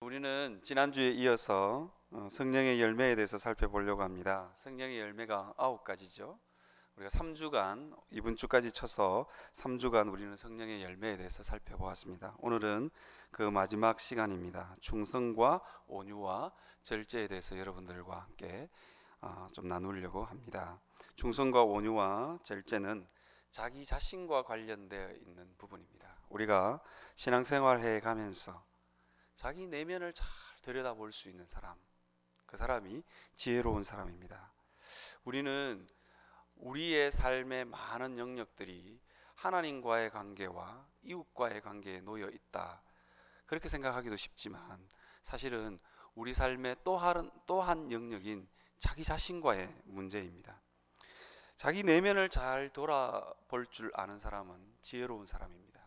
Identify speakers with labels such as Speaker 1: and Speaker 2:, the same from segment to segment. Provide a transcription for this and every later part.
Speaker 1: 우리는 지난주에 이어서 성령의 열매에 대해서 살펴보려고 합니다. 성령의 열매가 9가지죠. 우리가 3주간, 이번 주까지 쳐서 3주간 우리는 성령의 열매에 대해서 살펴보았습니다. 오늘은 그 마지막 시간입니다. 충성과 온유와 절제에 대해서 여러분들과 함께 좀 나누려고 합니다. 충성과 온유와 절제는 자기 자신과 관련되어 있는 부분입니다. 우리가 신앙생활 해 가면서 자기 내면을 잘 들여다볼 수 있는 사람, 그 사람이 지혜로운 사람입니다. 우리는 우리의 삶의 많은 영역들이 하나님과의 관계와 이웃과의 관계에 놓여 있다, 그렇게 생각하기도 쉽지만 사실은 우리 삶의 또 한 영역인 자기 자신과의 문제입니다. 자기 내면을 잘 돌아볼 줄 아는 사람은 지혜로운 사람입니다.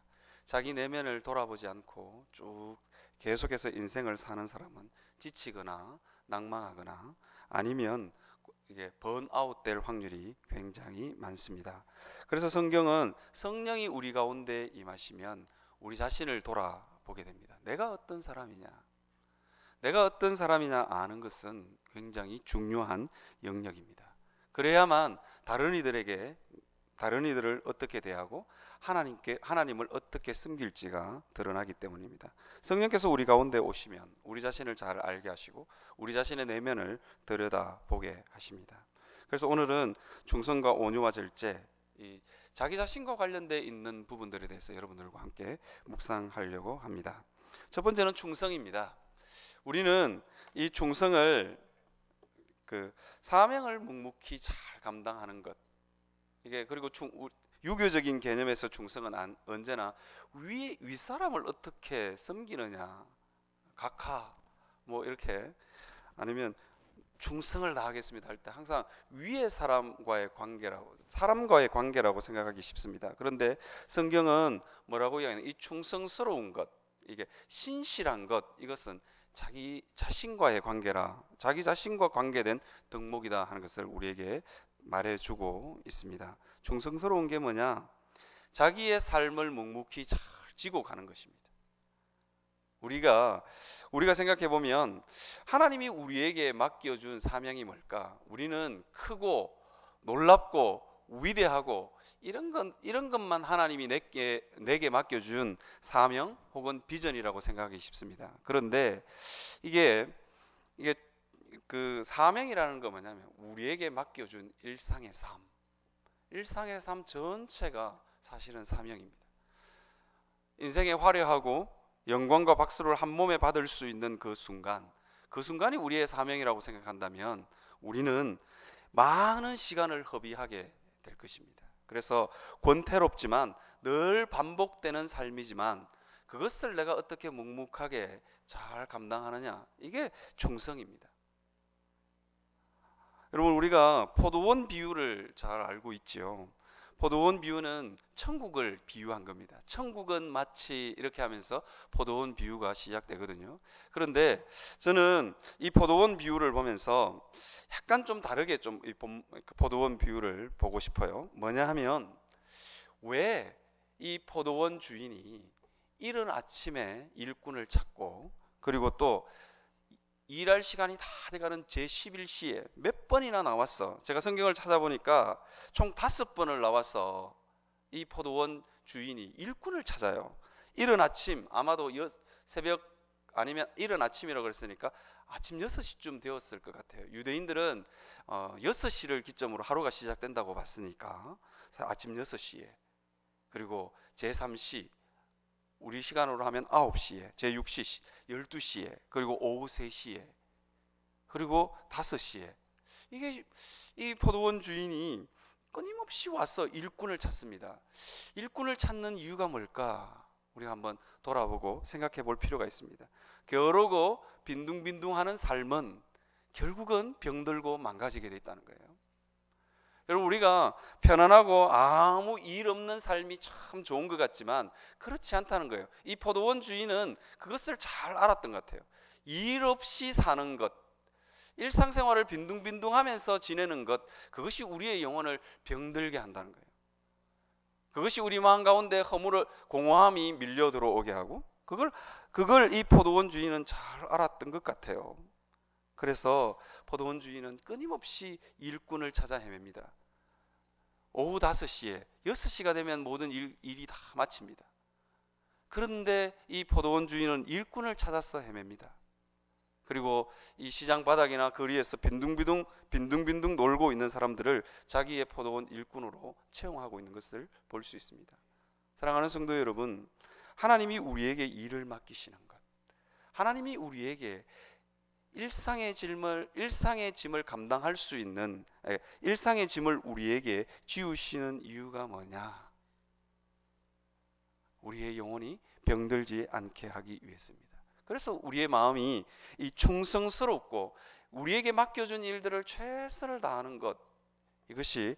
Speaker 1: 자기 내면을 돌아보지 않고 쭉 계속해서 인생을 사는 사람은 지치거나 낭망하거나 아니면 이게 번아웃 될 확률이 굉장히 많습니다. 그래서 성경은 성령이 우리 가운데 임하시면 우리 자신을 돌아보게 됩니다. 내가 어떤 사람이냐, 내가 어떤 사람이냐 아는 것은 굉장히 중요한 영역입니다. 그래야만 다른 이들을 어떻게 대하고 하나님을 어떻게 섬길지가 드러나기 때문입니다. 성령께서 우리 가운데 오시면 우리 자신을 잘 알게 하시고 우리 자신의 내면을 들여다보게 하십니다. 그래서 오늘은 충성과 온유와 절제, 이 자기 자신과 관련되어 있는 부분들에 대해서 여러분들과 함께 묵상하려고 합니다. 첫 번째는 충성입니다. 우리는 이 충성을 사명을 묵묵히 잘 감당하는 것, 이게 그리고 유교적인 개념에서 충성은 언제나 윗사람을 어떻게 섬기느냐, 각하 뭐 이렇게, 아니면 충성을 다하겠습니다 할 때 항상 위의 사람과의 관계라고 생각하기 쉽습니다. 그런데 성경은 뭐라고 이야기하냐, 이 충성스러운 것, 이게 신실한 것, 이것은 자기 자신과의 관계라, 자기 자신과 관계된 덕목이다 하는 것을 우리에게 말해주고 있습니다. 충성스러운 게 뭐냐? 자기의 삶을 묵묵히 잘 지고 가는 것입니다. 우리가 생각해 보면 하나님이 우리에게 맡겨준 사명이 뭘까? 우리는 크고 놀랍고 위대하고 이런 것만 하나님이 내게 맡겨준 사명 혹은 비전이라고 생각하기 쉽습니다. 그런데 이게 그 사명이라는 건 뭐냐면 우리에게 맡겨준 일상의 삶 전체가 사실은 사명입니다. 인생의 화려하고 영광과 박수를 한 몸에 받을 수 있는 그 순간이 우리의 사명이라고 생각한다면 우리는 많은 시간을 허비하게 될 것입니다. 그래서 권태롭지만 늘 반복되는 삶이지만 그것을 내가 어떻게 묵묵하게 잘 감당하느냐, 이게 충성입니다. 여러분, 우리가 포도원 비유를 잘 알고 있죠. 포도원 비유는 천국을 비유한 겁니다. 천국은 마치 이렇게 하면서 포도원 비유가 시작되거든요. 그런데 저는 이 포도원 비유를 보면서 약간 좀 다르게 이 포도원 비유를 보고 싶어요. 뭐냐 하면, 왜 이 포도원 주인이 이른 아침에 일꾼을 찾고 그리고 또 일할 시간이 다 돼가는 제11시에 몇 번이나 나왔어. 제가 성경을 찾아보니까 총 5번을 나와서 이 포도원 주인이 일꾼을 찾아요. 이른 아침, 아마도 새벽 아니면 이른 아침이라고 그랬으니까 아침 6시쯤 되었을 것 같아요. 유대인들은 6시를 기점으로 하루가 시작된다고 봤으니까 아침 6시에, 그리고 제3시 우리 시간으로 하면 9시에, 제6시 12시에, 그리고 오후 3시에, 그리고 5시에, 이 포도원 주인이 끊임없이 와서 일꾼을 찾습니다. 일꾼을 찾는 이유가 뭘까? 우리가 한번 돌아보고 생각해 볼 필요가 있습니다. 게으르고 빈둥빈둥하는 삶은 결국은 병들고 망가지게 돼 있다는 거예요. 여러분, 우리가 편안하고 아무 일 없는 삶이 참 좋은 것 같지만 그렇지 않다는 거예요. 이 포도원 주인은 그것을 잘 알았던 것 같아요. 일 없이 사는 것, 일상생활을 빈둥빈둥하면서 지내는 것, 그것이 우리의 영혼을 병들게 한다는 거예요. 그것이 우리 마음 가운데 공허함이 밀려 들어오게 하고, 그걸 그걸 이 포도원 주인은 잘 알았던 것 같아요. 그래서 포도원 주인은 끊임없이 일꾼을 찾아 헤맵니다. 오후 5시에 6시가 되면 모든 일이 다 마칩니다. 그런데 이 포도원 주인은 일꾼을 찾아서 헤맵니다. 그리고 이 시장 바닥이나 거리에서 빈둥빈둥 놀고 있는 사람들을 자기의 포도원 일꾼으로 채용하고 있는 것을 볼 수 있습니다. 사랑하는 성도 여러분, 하나님이 우리에게 일을 맡기시는 것, 하나님이 우리에게 일상의 짐을 감당할 수 있는, 일상의 짐을 우리에게 지우시는 이유가 뭐냐? 우리의 영혼이 병들지 않게 하기 위해서입니다. 그래서 우리의 마음이 이 충성스럽고 우리에게 맡겨준 일들을 최선을 다하는 것, 이것이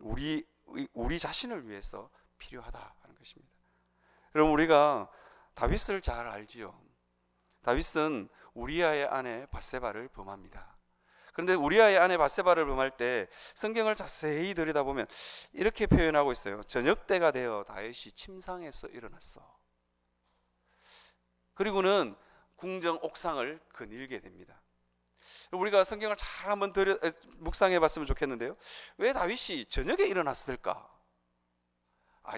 Speaker 1: 우리 자신을 위해서 필요하다 하는 것입니다. 그럼 우리가 다윗을 잘 알지요. 다윗은 우리아의 아내 밧세바를 범합니다. 그런데 우리아의 아내 밧세바를 범할 때 성경을 자세히 들여다보면 이렇게 표현하고 있어요. 저녁 때가 되어 다윗이 침상에서 일어났어. 그리고는 궁정 옥상을 거닐게 됩니다. 우리가 성경을 잘 한번 묵상해 봤으면 좋겠는데요. 왜 다윗이 저녁에 일어났을까?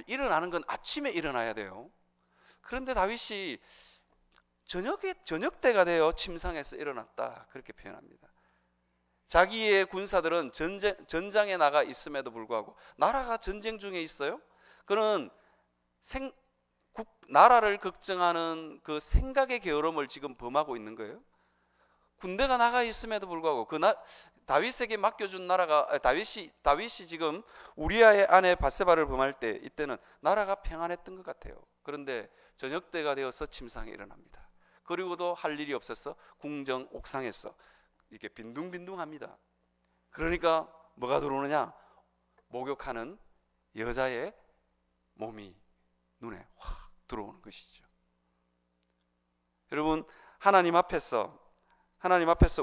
Speaker 1: 일어나는 건 아침에 일어나야 돼요. 그런데 다윗이 저녁 때가 되어 침상에서 일어났다, 그렇게 표현합니다. 자기의 군사들은 전장에 나가 있음에도 불구하고, 나라가 전쟁 중에 있어요. 그는 나라를 걱정하는 그 생각의 게으름을 지금 범하고 있는 거예요. 군대가 나가 있음에도 불구하고 다윗에게 맡겨준 나라가, 다윗이 지금 우리아의 아내 밧세바를 범할 때, 이때는 나라가 평안했던 것 같아요. 그런데 저녁 때가 되어서 침상에 일어납니다. 그리고도 할 일이 없어서 궁정 옥상에서 이렇게 빈둥빈둥합니다. 그러니까 뭐가 들어오느냐? 목욕하는 여자의 몸이 눈에 확 들어오는 것이죠. 여러분, 하나님 앞에서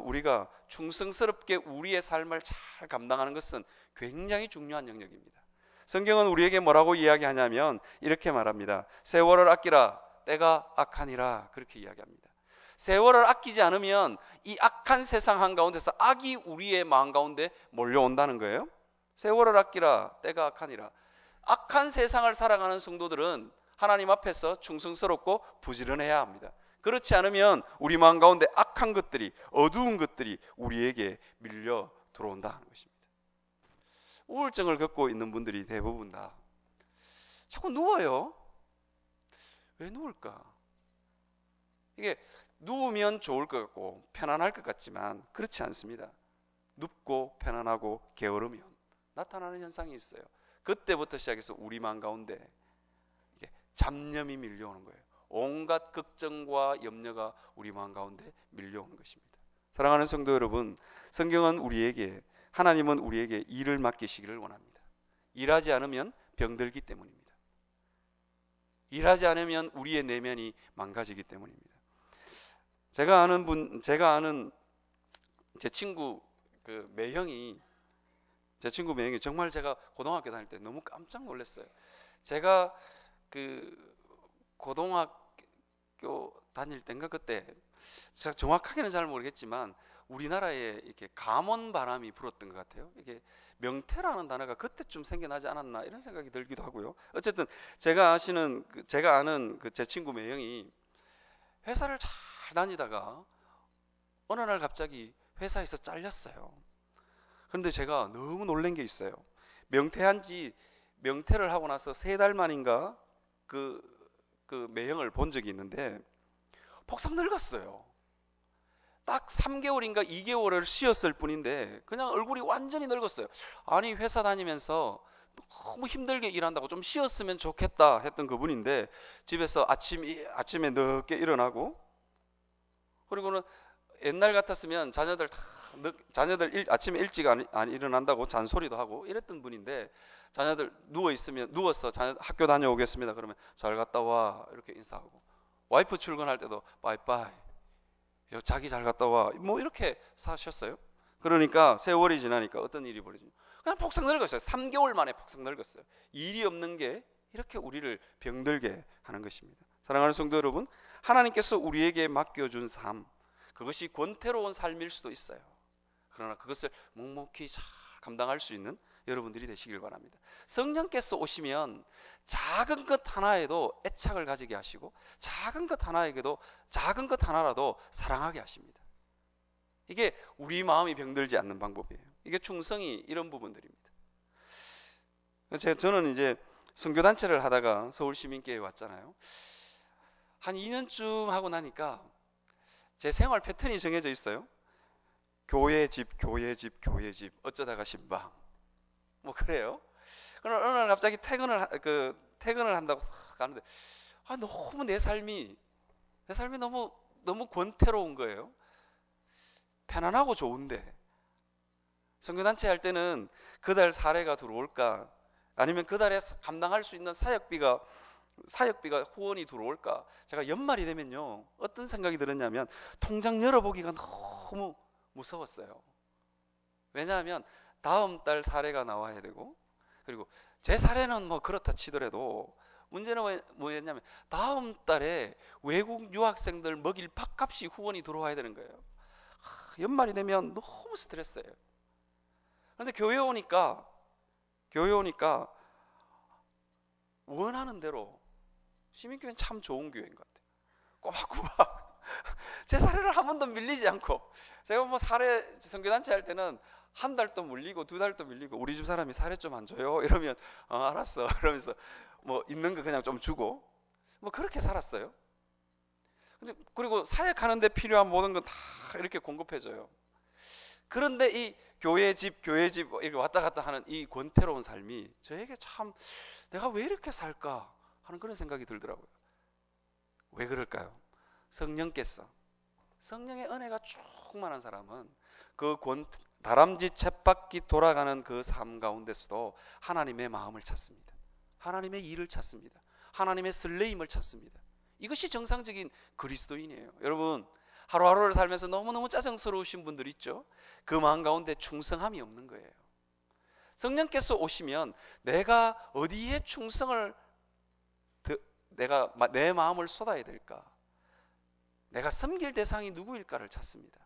Speaker 1: 우리가 충성스럽게 우리의 삶을 잘 감당하는 것은 굉장히 중요한 영역입니다. 성경은 우리에게 뭐라고 이야기하냐면 이렇게 말합니다. 세월을 아끼라, 때가 악하니라, 그렇게 이야기합니다. 세월을 아끼지 않으면 이 악한 세상 한가운데서 악이 우리의 마음 가운데 몰려온다는 거예요. 세월을 아끼라, 때가 악하니라. 악한 세상을 살아가는 성도들은 하나님 앞에서 충성스럽고 부지런해야 합니다. 그렇지 않으면 우리 마음 가운데 악한 것들이, 어두운 것들이 우리에게 밀려 들어온다는 것입니다. 우울증을 겪고 있는 분들이 대부분 다 자꾸 누워요. 왜 누울까? 이게 누우면 좋을 것 같고 편안할 것 같지만 그렇지 않습니다. 눕고 편안하고 게으르면 나타나는 현상이 있어요. 그때부터 시작해서 우리 마음 가운데 이게 잡념이 밀려오는 거예요. 온갖 걱정과 염려가 우리 마음 가운데 밀려오는 것입니다. 사랑하는 성도 여러분, 성경은 하나님은 우리에게 일을 맡기시기를 원합니다. 일하지 않으면 병들기 때문입니다. 일하지 않으면 우리의 내면이 망가지기 때문입니다. 제가 아는 제 친구 매형이 정말 제가 고등학교 다닐 때 너무 깜짝 놀랐어요. 제가 고등학교 다닐 때인가, 그때 제가 정확하게는 잘 모르겠지만 우리나라에 이렇게 가몬 바람이 불었던 것 같아요. 이게 명태라는 단어가 그때쯤 생겨나지 않았나, 이런 생각이 들기도 하고요. 어쨌든 제가 아는 제 친구 매형이 회사를 잘 다니다가 어느 날 갑자기 회사에서 잘렸어요. 그런데 제가 너무 놀란 게 있어요. 명태를 하고 나서 3달 만인가 그 매형을 본 적이 있는데 폭삭 늙었어요. 딱 3개월인가 2개월을 쉬었을 뿐인데 그냥 얼굴이 완전히 늙었어요. 아니, 회사 다니면서 너무 힘들게 일한다고 좀 쉬었으면 좋겠다 했던 그분인데 집에서 아침에 늦게 일어나고, 그리고는 옛날 같았으면 자녀들 아침에 일찍 안 일어난다고 잔소리도 하고 이랬던 분인데, 자녀들 누워서 자녀들 학교 다녀오겠습니다 그러면 잘 갔다 와, 이렇게 인사하고, 와이프 출근할 때도 바이바이, 자기 잘 갔다 와, 뭐 이렇게 사셨어요. 그러니까 세월이 지나니까 어떤 일이 벌어지냐, 그냥 폭삭 늙었어요. 3개월 만에 폭삭 늙었어요. 일이 없는 게 이렇게 우리를 병들게 하는 것입니다. 사랑하는 성도 여러분, 하나님께서 우리에게 맡겨준 삶, 그것이 권태로운 삶일 수도 있어요. 그러나 그것을 묵묵히 잘 감당할 수 있는 여러분들이 되시길 바랍니다. 성령께서 오시면 작은 것 하나에도 애착을 가지게 하시고 작은 것 하나라도 사랑하게 하십니다. 이게 우리 마음이 병들지 않는 방법이에요. 이게 충성이 이런 부분들입니다. 저는 이제 선교단체를 하다가 서울시민교회에 왔잖아요. 한 2년쯤 하고 나니까 제 생활 패턴이 정해져 있어요. 교회 집 어쩌다가 신방 뭐 그래요. 그러나 어느 날 갑자기 퇴근을 한다고 가는데 너무 내 삶이 너무 권태로운 거예요. 편안하고 좋은데 선교단체 할 때는 그달 사례가 들어올까, 아니면 그달에 감당할 수 있는 사역비가 후원이 들어올까. 제가 연말이 되면요 어떤 생각이 들었냐면 통장 열어보기가 너무 무서웠어요. 왜냐하면 다음 달 사례가 나와야 되고, 그리고 제 사례는 뭐 그렇다 치더라도 문제는 뭐였냐면 다음 달에 외국 유학생들 먹일 밥값이 후원이 들어와야 되는 거예요. 연말이 되면 너무 스트레스예요. 그런데 교회 오니까 원하는 대로, 시민교회는 참 좋은 교회인 것 같아요. 꼬박꼬박 제 사례를 한 번도 밀리지 않고, 제가 뭐 사례 선교단체 할 때는 한 달도 밀리고 두 달도 밀리고, 우리 집 사람이 사례 좀 안 줘요 이러면 알았어 그러면서 뭐 있는 거 그냥 좀 주고 뭐 그렇게 살았어요. 그리고 사역하는데 필요한 모든 건 다 이렇게 공급해줘요. 그런데 이 교회 집 이렇게 왔다 갔다 하는 이 권태로운 삶이 저에게 참 내가 왜 이렇게 살까 하는 그런 생각이 들더라고요. 왜 그럴까요? 성령의 은혜가 충만한 사람은 다람쥐 쳇바퀴 돌아가는 그 삶 가운데서도 하나님의 마음을 찾습니다. 하나님의 일을 찾습니다. 하나님의 설레임을 찾습니다. 이것이 정상적인 그리스도인이에요. 여러분, 하루하루를 살면서 너무너무 짜증스러우신 분들 있죠? 그 마음 가운데 충성함이 없는 거예요. 성령께서 오시면 내가 어디에 내가 내 마음을 쏟아야 될까? 내가 섬길 대상이 누구일까를 찾습니다.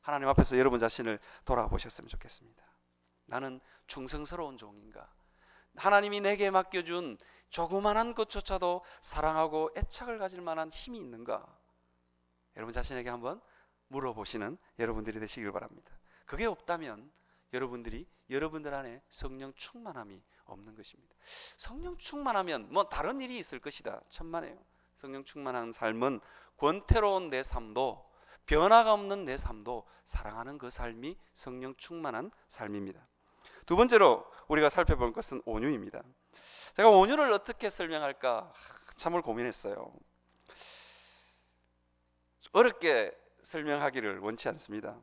Speaker 1: 하나님 앞에서 여러분 자신을 돌아보셨으면 좋겠습니다. 나는 충성스러운 종인가? 하나님이 내게 맡겨준 조그만한 것조차도 사랑하고 애착을 가질 만한 힘이 있는가? 여러분 자신에게 한번 물어보시는 여러분들이 되시길 바랍니다. 그게 없다면 여러분들 안에 성령 충만함이 없는 것입니다. 성령 충만하면 뭐 다른 일이 있을 것이다, 천만에요. 성령 충만한 삶은 권태로운 내 삶도, 변화가 없는 내 삶도 사랑하는 그 삶이 성령 충만한 삶입니다. 두 번째로 우리가 살펴볼 것은 온유입니다. 제가 온유를 어떻게 설명할까 참을 고민했어요. 어렵게 설명하기를 원치 않습니다.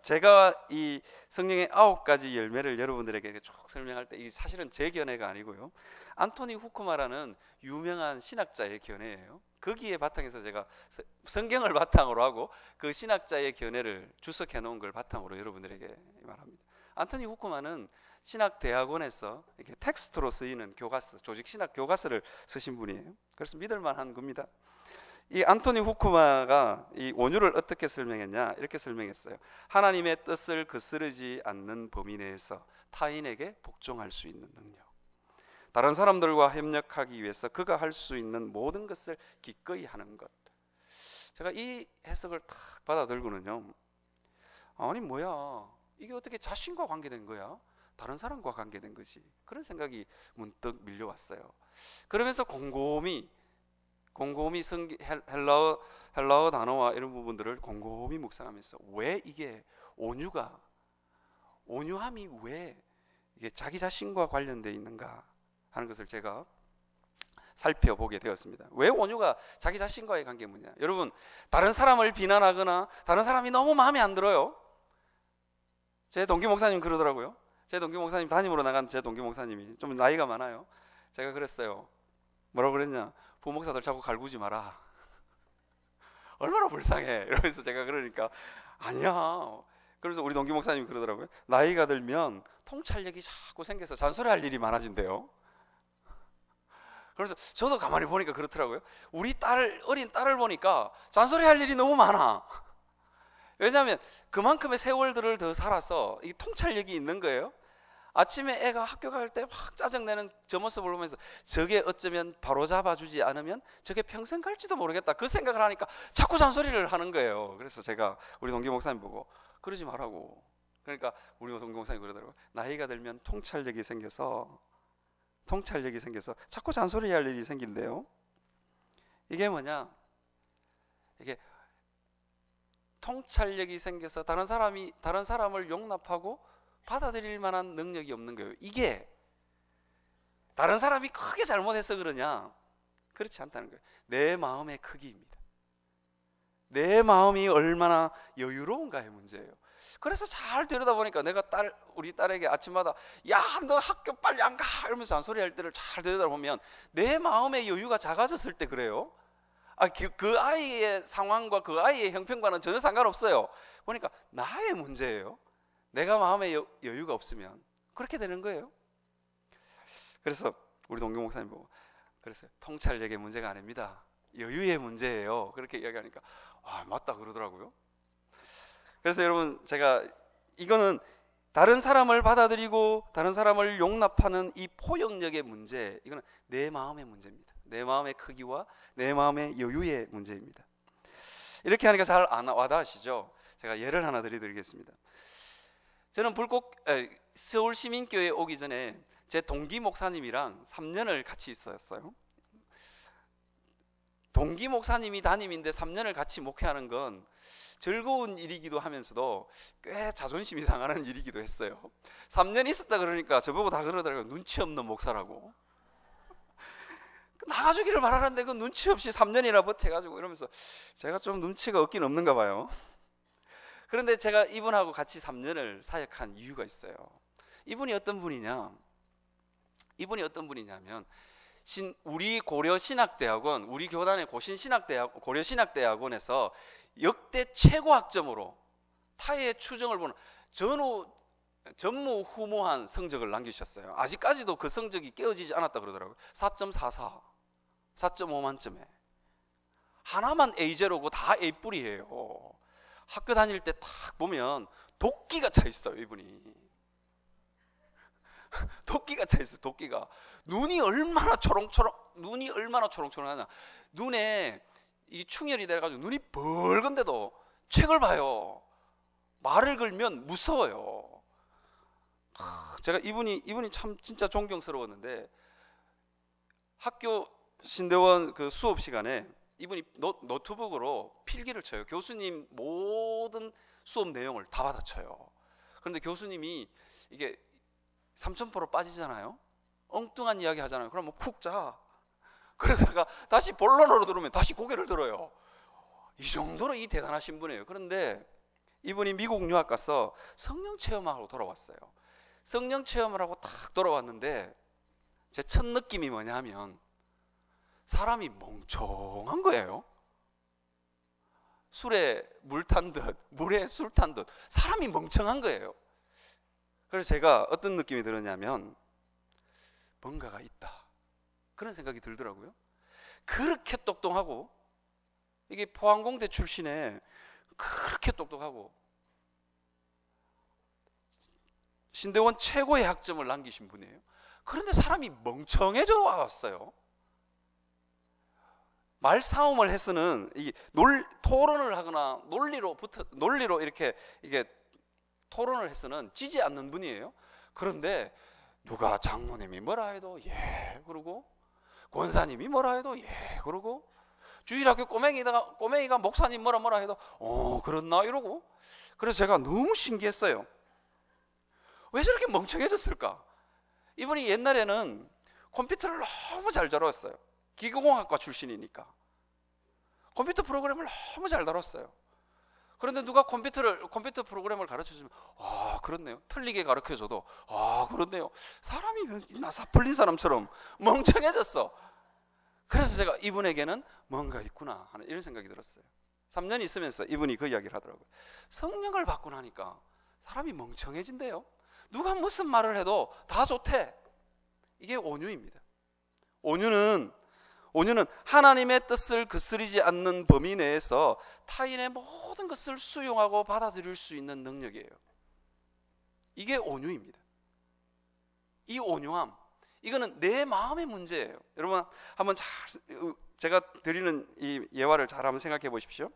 Speaker 1: 제가 이 성령의 9가지 열매를 여러분들에게 쭉 설명할 때, 이 사실은 제 견해가 아니고요, 안토니 후쿠마라는 유명한 신학자의 견해예요. 거기에 바탕에서 제가 성경을 바탕으로 하고 그 신학자의 견해를 주석해 놓은 걸 바탕으로 여러분들에게 말합니다. 안토니 후쿠마는 신학대학원에서 이렇게 텍스트로 쓰이는 교과서, 조직 신학 교과서를 쓰신 분이에요. 그래서 믿을만한 겁니다. 이 안토니 후쿠마가 이 온유를 어떻게 설명했냐, 이렇게 설명했어요. 하나님의 뜻을 거스르지 않는 범위 내에서 타인에게 복종할 수 있는 능력, 다른 사람들과 협력하기 위해서 그가 할 수 있는 모든 것을 기꺼이 하는 것. 제가 이 해석을 탁 받아들고는요, 아니 뭐야, 이게 어떻게 자신과 관계된 거야? 다른 사람과 관계된 거지. 그런 생각이 문득 밀려왔어요. 그러면서 곰곰이 헬라어 단어와 이런 부분들을 곰곰이 묵상하면서 왜 이게 온유함이 왜 이게 자기 자신과 관련되어 있는가 하는 것을 제가 살펴보게 되었습니다. 왜 온유가 자기 자신과의 관계 뭐냐? 여러분, 다른 사람을 비난하거나 다른 사람이 너무 마음에 안 들어요. 제 동기 목사님 그러더라고요. 제 동기 목사님, 담임으로 나간 제 동기 목사님이 좀 나이가 많아요. 제가 그랬어요. 뭐라고 그랬냐? 부목사들 자꾸 갈구지 마라. 얼마나 불쌍해. 이러면서 제가 그러니까 아니야. 그래서 우리 동기 목사님이 그러더라고요. 나이가 들면 통찰력이 자꾸 생겨서 잔소리할 일이 많아진대요. 그래서 저도 가만히 보니까 그렇더라고요. 우리 어린 딸을 보니까 잔소리할 일이 너무 많아. 왜냐하면 그만큼의 세월들을 더 살아서 이 통찰력이 있는 거예요. 아침에 애가 학교 갈 때 막 짜증내는 저 모습을 보면서 저게 어쩌면 바로 잡아주지 않으면 저게 평생 갈지도 모르겠다, 그 생각을 하니까 자꾸 잔소리를 하는 거예요. 그래서 제가 우리 동기 목사님 보고 그러지 말라고. 그러니까 우리 동기 목사님 그러더라고요. 나이가 들면 통찰력이 생겨서 자꾸 잔소리할 일이 생긴대요. 이게 뭐냐, 이게 통찰력이 생겨서 다른 사람을 용납하고 받아들일 만한 능력이 없는 거예요. 이게 다른 사람이 크게 잘못해서 그러냐? 그렇지 않다는 거예요. 내 마음의 크기입니다. 내 마음이 얼마나 여유로운가의 문제예요. 그래서 잘 들여다보니까 내가 우리 딸에게 아침마다 야, 너 학교 빨리 안 가! 이러면서 잔소리할 때를 잘 들여다보면 내 마음의 여유가 작아졌을 때 그래요. 그 아이의 상황과 그 아이의 형편과는 전혀 상관없어요. 보니까 나의 문제예요. 내가 마음에 여유가 없으면 그렇게 되는 거예요. 그래서 우리 동경 목사님 보고 그랬어요. 통찰력의 문제가 아닙니다. 여유의 문제예요. 그렇게 이야기하니까 맞다 그러더라고요. 그래서 여러분, 제가 이거는 다른 사람을 받아들이고 다른 사람을 용납하는 이 포용력의 문제, 이거는 내 마음의 문제입니다. 내 마음의 크기와 내 마음의 여유의 문제입니다. 이렇게 하니까 잘 와닿으시죠? 제가 예를 하나 드리겠습니다. 저는 서울시민교회에 오기 전에 제 동기 목사님이랑 3년을 같이 있었어요. 동기 목사님이 담임인데 3년을 같이 목회하는 건 즐거운 일이기도 하면서도 꽤 자존심이 상하는 일이기도 했어요. 3년 있었다 그러니까 저보고 다 그러더라고요. 눈치 없는 목사라고. 나가주기를 바라는데 그 눈치 없이 3년이나 버텨가지고 이러면서 제가 좀 눈치가 없긴 없는가 봐요. 그런데 제가 이분하고 같이 3년을 사역한 이유가 있어요. 이분이 어떤 분이냐면 우리 고려신학대학원, 우리 교단의 고려신학대학원에서 역대 최고 학점으로 타의 추정을 보는 전무후무한 성적을 남기셨어요. 아직까지도 그 성적이 깨어지지 않았다 그러더라고요. 4.44, 4.5 만점에 하나만 A0고 다 A뿔이에요. 학교 다닐 때 딱 보면 도끼가 차 있어요. 이분이 도끼가 차 있어요. 도끼가. 눈이 얼마나 초롱초롱하냐. 눈에 이 충혈이 돼가지고 눈이 벌건데도 책을 봐요. 말을 걸면 무서워요. 제가 이분이 참 진짜 존경스러웠는데, 학교 신대원 그 수업 시간에 이분이 노트북으로 필기를 쳐요. 교수님 모든 수업 내용을 다 받아쳐요. 그런데 교수님이 이게 삼천포로 빠지잖아요. 엉뚱한 이야기 하잖아요. 그러면 푹 자. 그러다가 다시 본론으로 들어오면 다시 고개를 들어요. 이 정도로 대단하신 분이에요. 그런데 이분이 미국 유학 가서 성령 체험하고 돌아왔어요. 성령 체험을 하고 딱 돌아왔는데 제 첫 느낌이 뭐냐 하면 사람이 멍청한 거예요. 술에 물 탄 듯, 물에 술 탄 듯 사람이 멍청한 거예요. 그래서 제가 어떤 느낌이 들었냐면 뭔가가 있다, 그런 생각이 들더라고요. 그렇게 똑똑하고, 이게 포항공대 출신에 그렇게 똑똑하고 신대원 최고의 학점을 남기신 분이에요. 그런데 사람이 멍청해져 왔어요. 말싸움을 해서는 토론을 하거나 논리로 이렇게 이게 토론을 해서는 지지 않는 분이에요. 그런데 누가 장로님이 뭐라 해도 예 그러고, 권사님이 뭐라 해도 예 그러고, 주일학교 꼬맹이가 목사님 뭐라 해도 그렇나 이러고. 그래서 제가 너무 신기했어요. 왜 저렇게 멍청해졌을까? 이분이 옛날에는 컴퓨터를 너무 잘 다뤘어요. 기계공학과 출신이니까 컴퓨터 프로그램을 너무 잘 다뤘어요. 그런데 누가 컴퓨터 프로그램을 가르쳐주면 그렇네요. 틀리게 가르쳐줘도 그렇네요. 사람이 나사 풀린 사람처럼 멍청해졌어. 그래서 제가 이분에게는 뭔가 있구나 하는 이런 생각이 들었어요. 3년 있으면서 이분이 그 이야기를 하더라고요. 성령을 받고 나니까 사람이 멍청해진대요. 누가 무슨 말을 해도 다 좋대. 이게 온유입니다. 온유는 하나님의 뜻을 거스르지 않는 범위 내에서 타인의 모든 것을 수용하고 받아들일 수 있는 능력이에요. 이게 온유입니다. 이 온유함, 이거는 내 마음의 문제예요. 여러분 한번 제가 드리는 이 예화를 잘 한번 생각해 보십시오.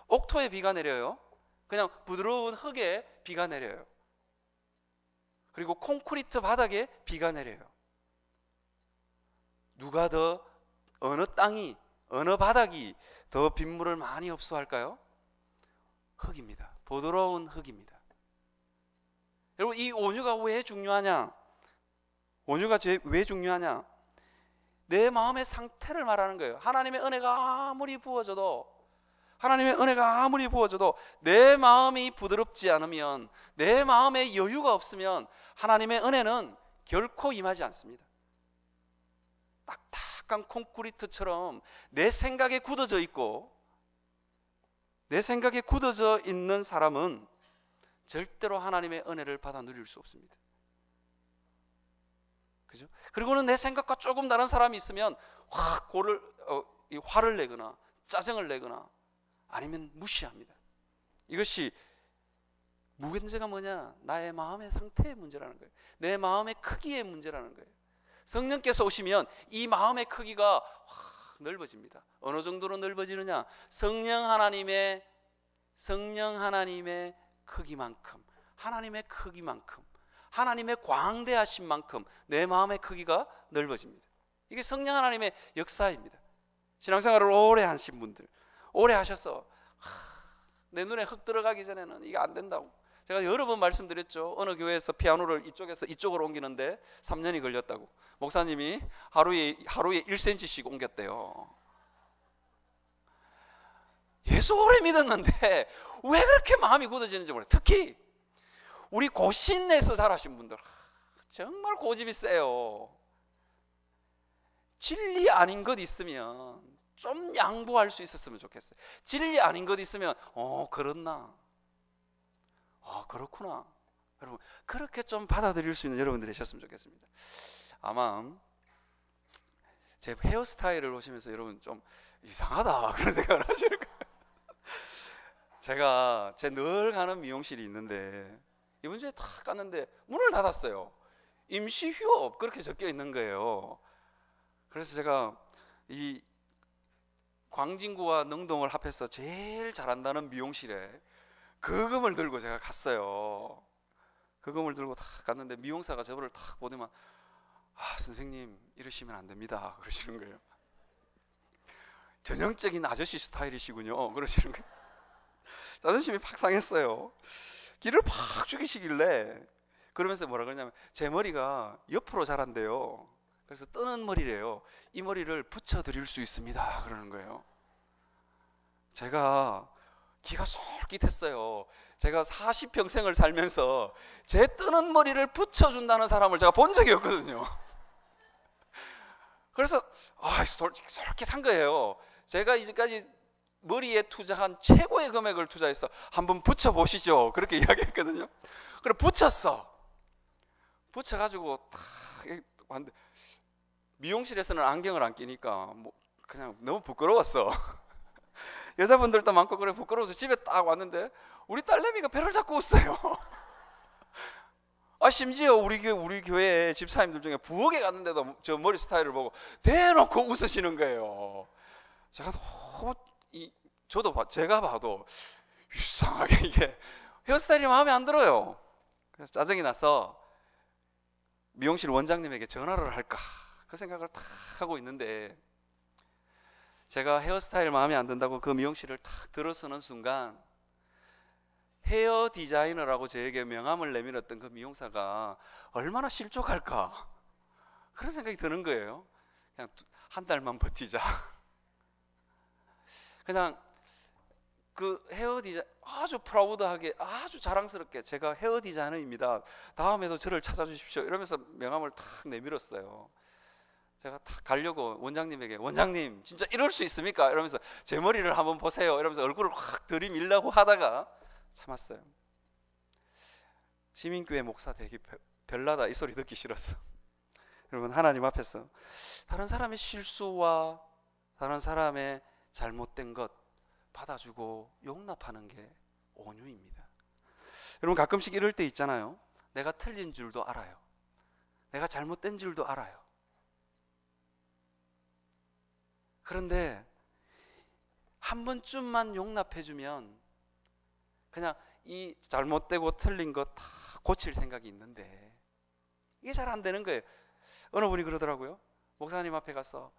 Speaker 1: 옥토에 비가 내려요. 그냥 부드러운 흙에 비가 내려요. 그리고 콘크리트 바닥에 비가 내려요. 누가 더, 어느 땅이, 어느 바닥이 더 빗물을 많이 흡수할까요? 흙입니다. 부드러운 흙입니다. 여러분, 이 온유가 왜 중요하냐? 온유가 왜 중요하냐? 내 마음의 상태를 말하는 거예요. 하나님의 은혜가 아무리 부어져도 내 마음이 부드럽지 않으면, 내 마음에 여유가 없으면 하나님의 은혜는 결코 임하지 않습니다. 딱딱한 콘크리트처럼 내 생각에 굳어져 있는 사람은 절대로 하나님의 은혜를 받아 누릴 수 없습니다. 그죠? 그리고는 내 생각과 조금 다른 사람이 있으면 확 화를 내거나 짜증을 내거나 아니면 무시합니다. 이것이 문제가 뭐냐? 나의 마음의 상태의 문제라는 거예요. 내 마음의 크기의 문제라는 거예요. 성령께서 오시면 이 마음의 크기가 확 넓어집니다. 어느 정도로 넓어지느냐? 성령 하나님의 크기만큼, 하나님의 광대하신 만큼 내 마음의 크기가 넓어집니다. 이게 성령 하나님의 역사입니다. 신앙생활을 오래 하신 분들, 오래 하셔서 내 눈에 흙 들어가기 전에는 이게 안 된다고 제가 여러 번 말씀드렸죠. 어느 교회에서 피아노를 이쪽에서 이쪽으로 옮기는데 3년이 걸렸다고. 목사님이 하루에 1cm씩 옮겼대요. 예수 오래 믿었는데 왜 그렇게 마음이 굳어지는지 몰라요. 특히 우리 고신내에서 자라신 분들 정말 고집이 세요. 진리 아닌 것 있으면 좀 양보할 수 있었으면 좋겠어요. 진리 아닌 것 있으면 그렇나, 그렇구나. 여러분 그렇게 좀 받아들일 수 있는 여러분들이 되셨으면 좋겠습니다. 아마 제 헤어스타일을 보시면서 여러분 좀 이상하다 그런 생각을 하실 거예요. 제가 늘 가는 미용실이 있는데 이번 주에 다 갔는데 문을 닫았어요. 임시 휴업 그렇게 적혀 있는 거예요. 그래서 제가 이 광진구와 능동을 합해서 제일 잘한다는 미용실에 거금을 들고 제가 갔어요. 거금을 들고 딱 갔는데 미용사가 저를 딱 보더만 선생님 이러시면 안 됩니다 그러시는 거예요. 전형적인 아저씨 스타일이시군요 그러시는 거예요. 자존심이 팍 상했어요. 기를 팍 죽이시길래 그러면서 뭐라 그러냐면 제 머리가 옆으로 자란대요. 그래서 뜨는 머리래요. 이 머리를 붙여드릴 수 있습니다 그러는 거예요. 제가 기가 솔깃했어요. 제가 40평생을 살면서 제 뜨는 머리를 붙여준다는 사람을 제가 본 적이 없거든요. 그래서 솔깃한 거예요. 제가 이제까지 머리에 투자한 최고의 금액을 투자해서 한번 붙여보시죠 그렇게 이야기했거든요. 그래 붙여가지고 딱 왔는데 미용실에서는 안경을 안 끼니까 그냥 너무 부끄러웠어. 여자분들도 많고 그래 부끄러워서 집에 딱 왔는데 우리 딸내미가 배를 잡고 웃어요. 심지어 우리 교회 집사님들 중에 부엌에 갔는데도 저 머리 스타일을 보고 대놓고 웃으시는 거예요. 제가 너무 제가 봐도 이상하게 이게 헤어스타일이 마음에 안 들어요. 그래서 짜증이 나서 미용실 원장님에게 전화를 할까 그 생각을 탁 하고 있는데 제가 헤어스타일 마음에 안 든다고 그 미용실을 탁 들어서는 순간 헤어 디자이너라고 저에게 명함을 내밀었던 그 미용사가 얼마나 실족할까 그런 생각이 드는 거예요. 그냥 한 달만 버티자. 그냥 그 헤어 디자인 아주 프라우드하게 아주 자랑스럽게 제가 헤어 디자이너입니다. 다음에도 저를 찾아주십시오. 이러면서 명함을 탁 내밀었어요. 제가 탁 가려고 원장님에게 원장님 진짜 이럴 수 있습니까? 이러면서 제 머리를 한번 보세요. 이러면서 얼굴을 확 들이밀려고 하다가 참았어요. 시민교회 목사 되기 별나다 이 소리 듣기 싫었어. 여러분, 하나님 앞에서 다른 사람의 실수와 다른 사람의 잘못된 것 받아주고 용납하는 게 온유입니다. 여러분, 가끔씩 이럴 때 있잖아요. 내가 틀린 줄도 알아요. 내가 잘못된 줄도 알아요. 그런데 한 번쯤만 용납해주면 그냥 이 잘못되고 틀린 거 다 고칠 생각이 있는데 이게 잘 안 되는 거예요. 어느 분이 그러더라고요. 목사님 앞에 가서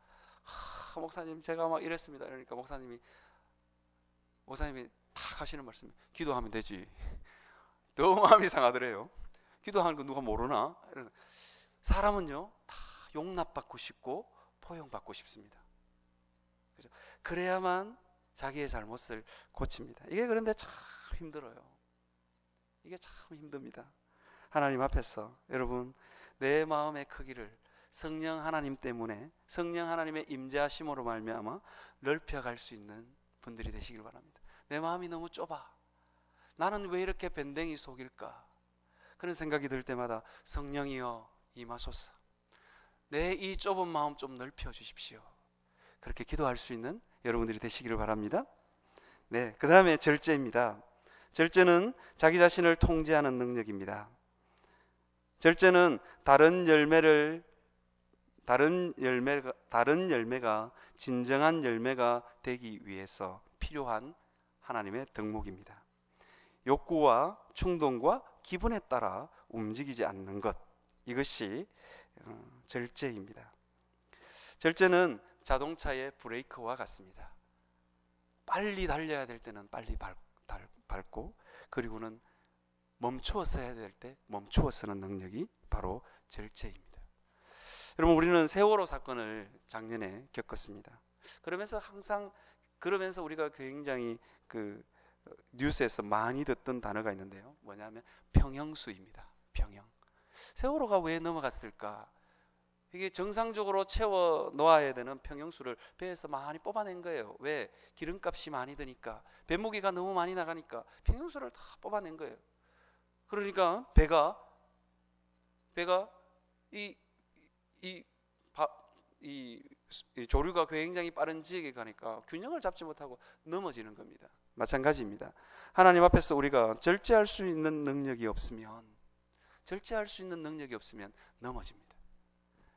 Speaker 1: 목사님 제가 막 이랬습니다. 그러니까 목사님이 탁 하시는 말씀이 기도하면 되지. 너무 마음이 상하더래요. 기도하는 거 누가 모르나? 사람은요 다 용납받고 싶고 포용받고 싶습니다. 그죠? 그래야만 자기의 잘못을 고칩니다. 이게 그런데 참 힘들어요. 이게 참 힘듭니다. 하나님 앞에서 여러분, 내 마음의 크기를 성령 하나님 때문에, 성령 하나님의 임재하심으로 말미암아 넓혀갈 수 있는 분들이 되시길 바랍니다. 내 마음이 너무 좁아. 나는 왜 이렇게 밴댕이 속일까? 그런 생각이 들 때마다 성령이여 임하소서. 내 이 좁은 마음 좀 넓혀 주십시오. 그렇게 기도할 수 있는 여러분들이 되시기를 바랍니다. 네, 그 다음에 절제입니다. 절제는 자기 자신을 통제하는 능력입니다. 절제는 다른 열매가 진정한 열매가 되기 위해서 필요한 하나님의 덕목입니다. 욕구와 충동과 기분에 따라 움직이지 않는 것, 이것이 절제입니다. 절제는 자동차의 브레이크와 같습니다. 빨리 달려야 될 때는 빨리 밟고, 그리고는 멈추어서 해야 될 때 멈추어서는 능력이 바로 절제입니다. 여러분, 우리는 세월호 사건을 작년에 겪었습니다. 그러면서 우리가 굉장히 뉴스에서 많이 듣던 단어가 있는데요. 뭐냐면 평형수입니다. 평형. 세월호가 왜 넘어갔을까? 이게 정상적으로 채워 놓아야 되는 평형수를 배에서 많이 뽑아낸 거예요. 왜? 기름값이 많이 드니까, 배무게가 너무 많이 나가니까 평형수를 다 뽑아낸 거예요. 그러니까 배가 이 조류가 굉장히 빠른 지역에 가니까 균형을 잡지 못하고 넘어지는 겁니다. 마찬가지입니다. 하나님 앞에서 우리가 절제할 수 있는 능력이 없으면 넘어집니다.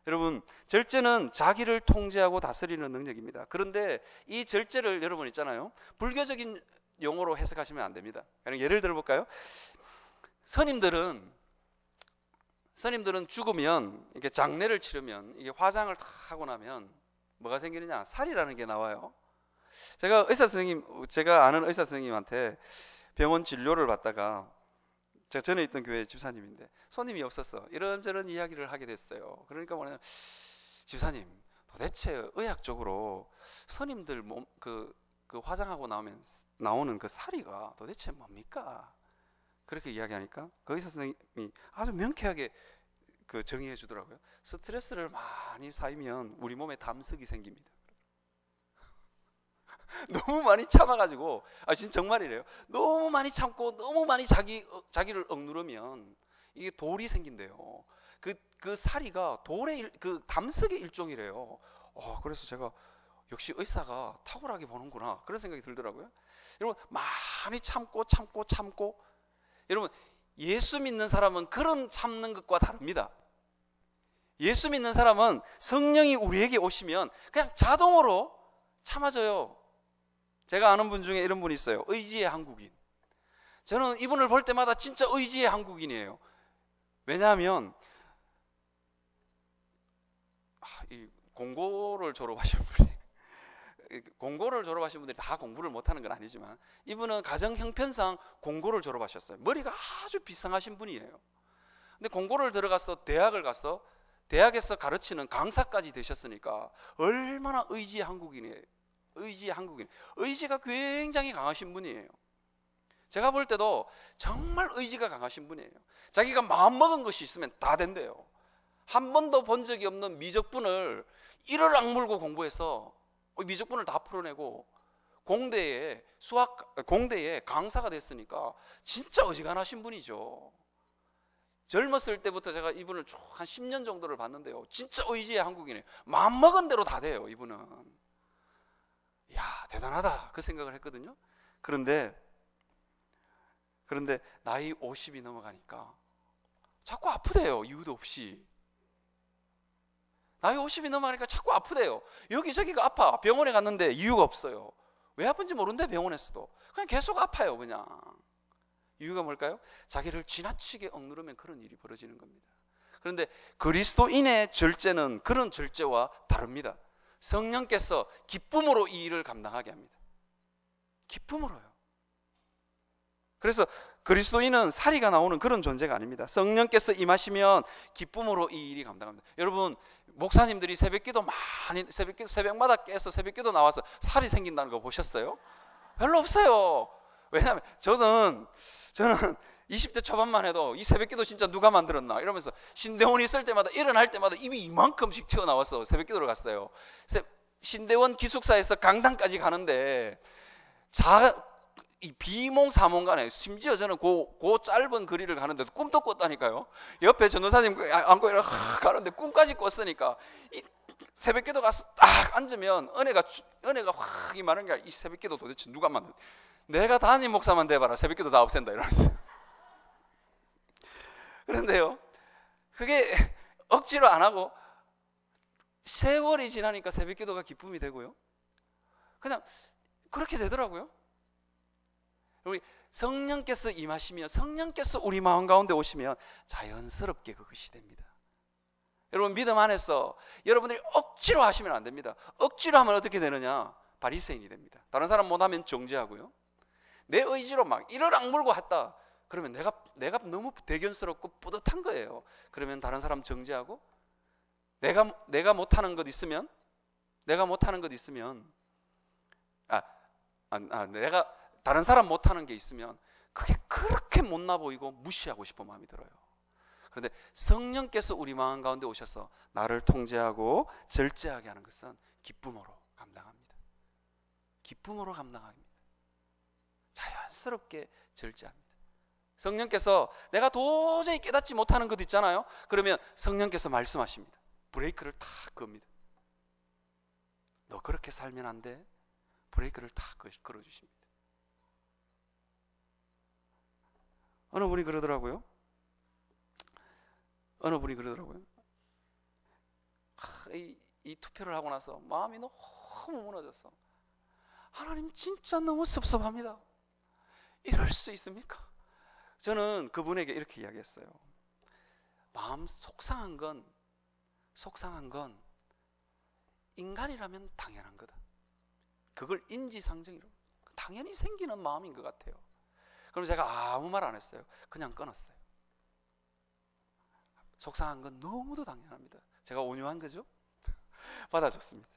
Speaker 1: 여러분, 절제는 자기를 통제하고 다스리는 능력입니다. 그런데 이 절제를 여러분 있잖아요, 불교적인 용어로 해석하시면 안 됩니다. 예를 들어볼까요? 스님들은 죽으면, 이렇게 장례를 치르면, 이게 화장을 다 하고 나면 뭐가 생기느냐? 살이라는 게 나와요. 제가 아는 의사 선생님한테 병원 진료를 받다가, 제가 전에 있던 교회 집사님인데 손님이 없어서 이런저런 이야기를 하게 됐어요. 그러니까 뭐냐면, 집사님, 도대체 의학적으로 스님들 몸 그 화장하고 나오는 그 살이가 도대체 뭡니까? 그렇게 이야기하니까 그 의사 선생님이 아주 명쾌하게 정의해 주더라고요. 스트레스를 많이 쌓이면 우리 몸에 담석이 생깁니다. 너무 많이 참아가지고, 진짜 정말이래요. 너무 많이 참고 너무 많이 자기를 억누르면 이게 돌이 생긴대요. 그 사리가 돌의 담석의 일종이래요. 그래서 제가 역시 의사가 탁월하게 보는구나, 그런 생각이 들더라고요. 여러분, 많이 참고 여러분, 예수 믿는 사람은 그런 참는 것과 다릅니다. 예수 믿는 사람은 성령이 우리에게 오시면 그냥 자동으로 참아져요. 제가 아는 분 중에 이런 분이 있어요. 의지의 한국인. 저는 이분을 볼 때마다 진짜 의지의 한국인이에요. 왜냐하면 이 공고를 졸업하신 분들이 다 공부를 못하는 건 아니지만, 이분은 가정 형편상 공고를 졸업하셨어요. 머리가 아주 비상하신 분이에요. 근데 공고를 들어가서 대학에서 가르치는 강사까지 되셨으니까 얼마나 의지의 한국인이에요. 의지가 굉장히 강하신 분이에요. 제가 볼 때도 정말 의지가 강하신 분이에요. 자기가 마음먹은 것이 있으면 다 된대요. 한 번도 본 적이 없는 미적분을 이를 악물고 공부해서 미적분을 다 풀어내고 공대에 강사가 됐으니까 진짜 어지간하신 분이죠. 젊었을 때부터 제가 이분을 쭉 한 10년 정도를 봤는데요, 진짜 의지의 한국인이에요. 마음먹은 대로 다 돼요. 이분은 야, 대단하다 그 생각을 했거든요. 그런데 나이 50이 넘어가니까 자꾸 아프대요. 이유도 없이. 나이 50이 넘어가니까 자꾸 아프대요. 여기저기가 아파. 병원에 갔는데 이유가 없어요. 왜 아픈지 모르는데 병원에서도 그냥 계속 아파요. 그냥. 이유가 뭘까요? 자기를 지나치게 억누르면 그런 일이 벌어지는 겁니다. 그런데 그리스도인의 절제는 그런 절제와 다릅니다. 성령께서 기쁨으로 이 일을 감당하게 합니다. 기쁨으로요. 그래서 그리스도인은 사리가 나오는 그런 존재가 아닙니다. 성령께서 임하시면 기쁨으로 이 일이 감당합니다. 여러분, 목사님들이 새벽기도 많이 새벽마다 깨서 새벽기도 나와서 살이 생긴다는 거 보셨어요? 별로 없어요. 왜냐하면 저는 20대 초반만 해도 이 새벽기도 진짜 누가 만들었나 이러면서 신대원 있을 때마다 일어날 때마다 입이 이만큼씩 튀어나와서 새벽기도를 갔어요. 신대원 기숙사에서 강당까지 가는데 이 비몽사몽간에 심지어 저는 그 짧은 거리를 가는데도 꿈도 꿨다니까요. 옆에 전도사님 안고 이렇게 가는데 꿈까지 꿨으니까 이 새벽기도 가서 딱 앉으면 은혜가 확 임하는 게 아니라 이 새벽기도 도대체 누가 만든? 내가 담임 목사만 돼봐라 새벽기도 다 없앤다 이러면서. 그런데요, 그게 억지로 안 하고 세월이 지나니까 새벽기도가 기쁨이 되고요. 그냥 그렇게 되더라고요. 우리 성령께서 임하시면, 성령께서 우리 마음 가운데 오시면 자연스럽게 그것이 됩니다. 여러분, 믿음 안에서 여러분들이 억지로 하시면 안 됩니다. 억지로 하면 어떻게 되느냐? 바리새인이 됩니다. 다른 사람 못하면 정죄하고요. 내 의지로 막 이를 악물고 했다 그러면 내가 너무 대견스럽고 뿌듯한 거예요. 그러면 다른 사람 정죄하고, 내가 못하는 것 있으면 내가 다른 사람 못하는 게 있으면 그게 그렇게 못나 보이고 무시하고 싶은 마음이 들어요. 그런데 성령께서 우리 마음 가운데 오셔서 나를 통제하고 절제하게 하는 것은 기쁨으로 감당합니다. 기쁨으로 감당합니다. 자연스럽게 절제합니다. 성령께서 내가 도저히 깨닫지 못하는 것 있잖아요. 그러면 성령께서 말씀하십니다. 브레이크를 탁 겁니다. 너 그렇게 살면 안 돼. 브레이크를 탁 걸어주십니다. 어느 분이 그러더라고요. 이 투표를 하고 나서 마음이 너무 무너졌어. 하나님 진짜 너무 섭섭합니다. 이럴 수 있습니까? 저는 그분에게 이렇게 이야기했어요. 마음 속상한 건 인간이라면 당연한 거다. 그걸 인지상정이라고 당연히 생기는 마음인 것 같아요. 그럼 제가 아무 말 안 했어요. 그냥 끊었어요. 속상한 건 너무도 당연합니다. 제가 온유한 거죠? 받아줬습니다.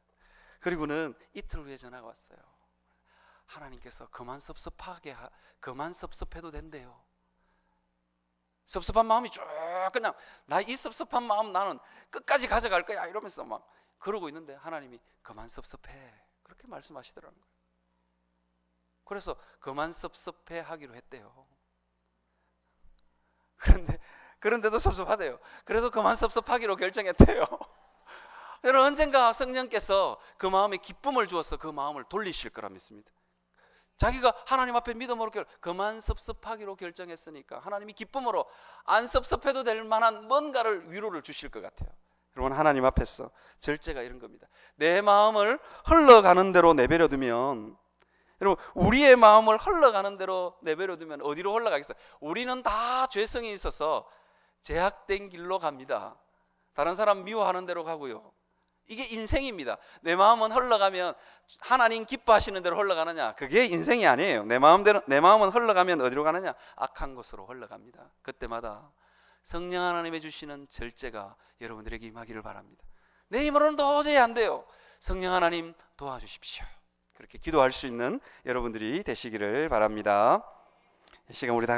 Speaker 1: 그리고는 이틀 후에 전화가 왔어요. 하나님께서 그만 섭섭해도 된대요. 섭섭한 마음이 쭉 그냥 이 섭섭한 마음 나는 끝까지 가져갈 거야 이러면서 막 그러고 있는데 하나님이 그만 섭섭해 그렇게 말씀하시더라는 거예요. 그래서 그만 섭섭해 하기로 했대요. 그런데도 섭섭하대요. 그래서 그만 섭섭하기로 결정했대요. 여러분, 언젠가 성령께서 그 마음에 기쁨을 주어서 그 마음을 돌리실 거라 믿습니다. 자기가 하나님 앞에 믿음으로 그만 섭섭하기로 결정했으니까 하나님이 기쁨으로 안 섭섭해도 될 만한 뭔가를 위로를 주실 것 같아요. 여러분, 하나님 앞에서 절제가 이런 겁니다. 내 마음을 흘러가는 대로 내버려 두면, 여러분, 우리의 마음을 흘러가는 대로 내버려 두면 어디로 흘러가겠어요? 우리는 다 죄성이 있어서 제약된 길로 갑니다. 다른 사람 미워하는 대로 가고요. 이게 인생입니다. 내 마음은 흘러가면 하나님 기뻐하시는 대로 흘러가느냐? 그게 인생이 아니에요. 내 마음은 흘러가면 어디로 가느냐? 악한 곳으로 흘러갑니다. 그때마다 성령 하나님이 주시는 절제가 여러분들에게 임하기를 바랍니다. 내 힘으로는 도저히 안 돼요. 성령 하나님 도와주십시오. 그렇게 기도할 수 있는 여러분들이 되시기를 바랍니다. 이 시간 우리 다